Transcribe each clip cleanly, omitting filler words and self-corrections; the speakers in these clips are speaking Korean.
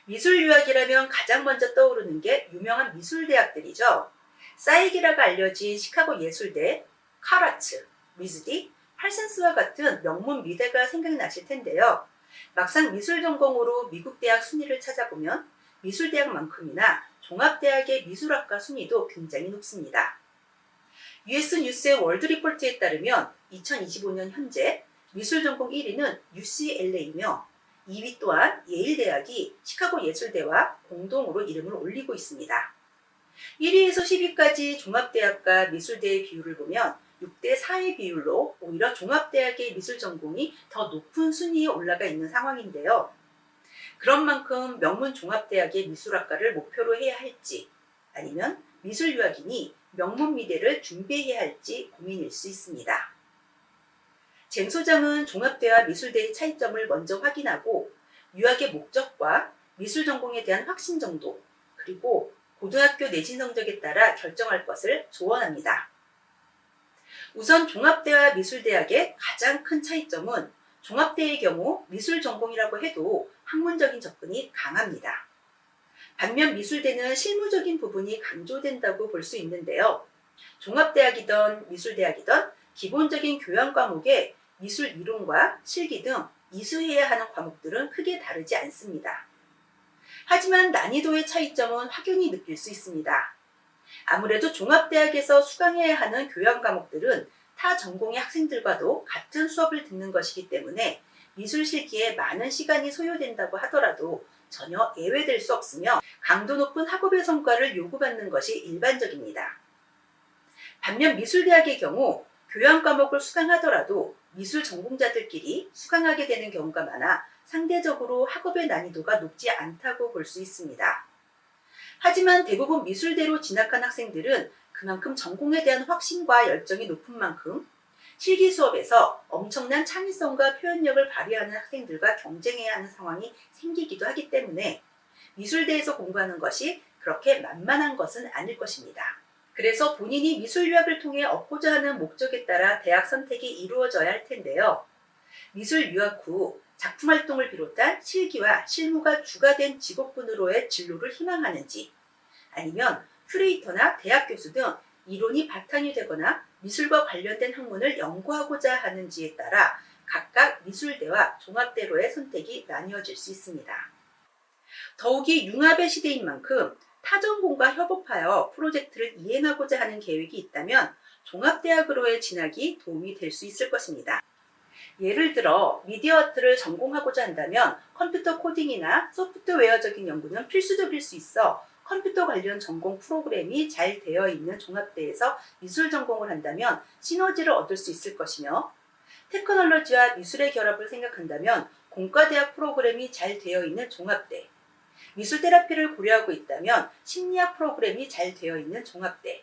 미술 유학이라면 가장 먼저 떠오르는 게 유명한 미술대학들이죠. 사이기라가 알려진 시카고 예술대, 카라츠, 미즈디, 팔센스와 같은 명문 미대가 생각나실 텐데요. 막상 미술 전공으로 미국 대학 순위를 찾아보면 미술대학만큼이나 종합대학의 미술학과 순위도 굉장히 높습니다. US 뉴스의 월드 리포트에 따르면 2025년 현재 미술 전공 1위는 UCLA이며 2위 또한 예일대학이 시카고 예술대와 공동으로 이름을 올리고 있습니다. 1위에서 10위까지 종합대학과 미술대의 비율을 보면 6대 4의 비율로 오히려 종합대학의 미술 전공이 더 높은 순위에 올라가 있는 상황인데요. 그런 만큼 명문 종합대학의 미술학과를 목표로 해야 할지 아니면 미술 유학인이 명문 미대를 준비해야 할지 고민일 수 있습니다. 잼 소장은 종합대와 미술대의 차이점을 먼저 확인하고 유학의 목적과 미술 전공에 대한 확신 정도 그리고 고등학교 내신 성적에 따라 결정할 것을 조언합니다. 우선 종합대와 미술대학의 가장 큰 차이점은 종합대의 경우 미술 전공이라고 해도 학문적인 접근이 강합니다. 반면 미술대는 실무적인 부분이 강조된다고 볼 수 있는데요. 종합대학이든 미술대학이든 기본적인 교양 과목에 미술 이론과 실기 등 이수해야 하는 과목들은 크게 다르지 않습니다. 하지만 난이도의 차이점은 확연히 느낄 수 있습니다. 아무래도 종합대학에서 수강해야 하는 교양 과목들은 타 전공의 학생들과도 같은 수업을 듣는 것이기 때문에 미술 실기에 많은 시간이 소요된다고 하더라도 전혀 예외될 수 없으며 강도 높은 학업의 성과를 요구받는 것이 일반적입니다. 반면 미술대학의 경우 교양 과목을 수강하더라도 미술 전공자들끼리 수강하게 되는 경우가 많아 상대적으로 학업의 난이도가 높지 않다고 볼 수 있습니다. 하지만 대부분 미술대로 진학한 학생들은 그만큼 전공에 대한 확신과 열정이 높은 만큼 실기 수업에서 엄청난 창의성과 표현력을 발휘하는 학생들과 경쟁해야 하는 상황이 생기기도 하기 때문에 미술대에서 공부하는 것이 그렇게 만만한 것은 아닐 것입니다. 그래서 본인이 미술 유학을 통해 얻고자 하는 목적에 따라 대학 선택이 이루어져야 할 텐데요. 미술 유학 후 작품 활동을 비롯한 실기와 실무가 주가 된 직업군으로의 진로를 희망하는지 아니면 큐레이터나 대학 교수 등 이론이 바탕이 되거나 미술과 관련된 학문을 연구하고자 하는지에 따라 각각 미술대와 종합대로의 선택이 나뉘어질 수 있습니다. 더욱이 융합의 시대인 만큼 타전공과 협업하여 프로젝트를 이행하고자 하는 계획이 있다면 종합대학으로의 진학이 도움이 될 수 있을 것입니다. 예를 들어 미디어 아트를 전공하고자 한다면 컴퓨터 코딩이나 소프트웨어적인 연구는 필수적일 수 있어 컴퓨터 관련 전공 프로그램이 잘 되어 있는 종합대에서 미술 전공을 한다면 시너지를 얻을 수 있을 것이며 테크놀로지와 미술의 결합을 생각한다면 공과대학 프로그램이 잘 되어 있는 종합대, 미술 테라피를 고려하고 있다면 심리학 프로그램이 잘 되어 있는 종합대,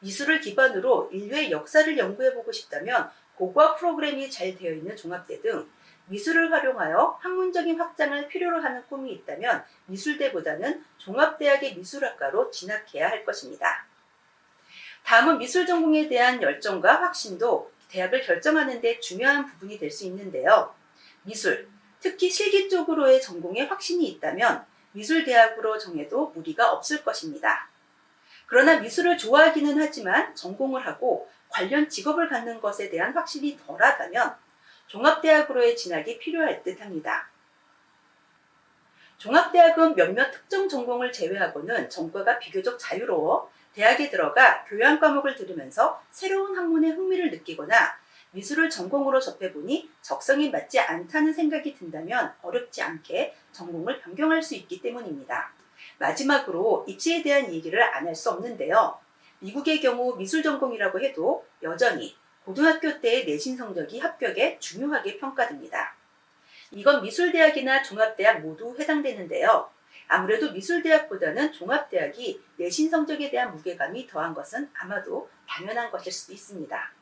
미술을 기반으로 인류의 역사를 연구해보고 싶다면 고고학 프로그램이 잘 되어 있는 종합대 등 미술을 활용하여 학문적인 확장을 필요로 하는 꿈이 있다면 미술대보다는 종합대학의 미술학과로 진학해야 할 것입니다. 다음은 미술 전공에 대한 열정과 확신도 대학을 결정하는 데 중요한 부분이 될 수 있는데요. 미술, 특히 실기 쪽으로의 전공에 확신이 있다면 미술대학으로 정해도 무리가 없을 것입니다. 그러나 미술을 좋아하기는 하지만 전공을 하고 관련 직업을 갖는 것에 대한 확신이 덜하다면 종합대학으로의 진학이 필요할 듯 합니다. 종합대학은 몇몇 특정 전공을 제외하고는 전과가 비교적 자유로워 대학에 들어가 교양 과목을 들으면서 새로운 학문에 흥미를 느끼거나 미술을 전공으로 접해보니 적성이 맞지 않다는 생각이 든다면 어렵지 않게 전공을 변경할 수 있기 때문입니다. 마지막으로 입시에 대한 얘기를 안 할 수 없는데요. 미국의 경우 미술 전공이라고 해도 여전히 고등학교 때의 내신 성적이 합격에 중요하게 평가됩니다. 이건 미술대학이나 종합대학 모두 해당되는데요. 아무래도 미술대학보다는 종합대학이 내신 성적에 대한 무게감이 더한 것은 아마도 당연한 것일 수도 있습니다.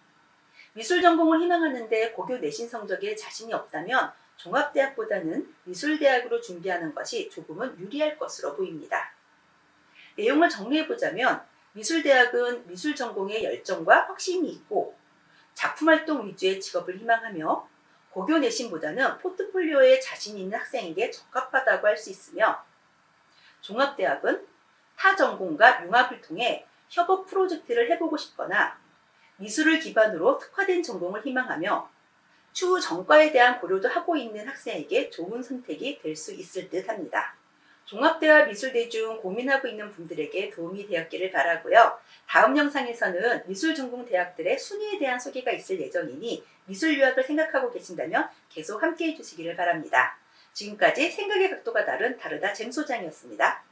미술 전공을 희망하는데 고교 내신 성적에 자신이 없다면 종합대학보다는 미술대학으로 준비하는 것이 조금은 유리할 것으로 보입니다. 내용을 정리해보자면 미술대학은 미술 전공에 열정과 확신이 있고 작품활동 위주의 직업을 희망하며 고교 내신보다는 포트폴리오에 자신 있는 학생에게 적합하다고 할 수 있으며 종합대학은 타 전공과 융합을 통해 협업 프로젝트를 해보고 싶거나 미술을 기반으로 특화된 전공을 희망하며 추후 전과에 대한 고려도 하고 있는 학생에게 좋은 선택이 될 수 있을 듯 합니다. 종합대와 미술대 중 고민하고 있는 분들에게 도움이 되었기를 바라고요. 다음 영상에서는 미술 전공 대학들의 순위에 대한 소개가 있을 예정이니 미술 유학을 생각하고 계신다면 계속 함께 해주시기를 바랍니다. 지금까지 생각의 각도가 다른 다르다 잼소장이었습니다.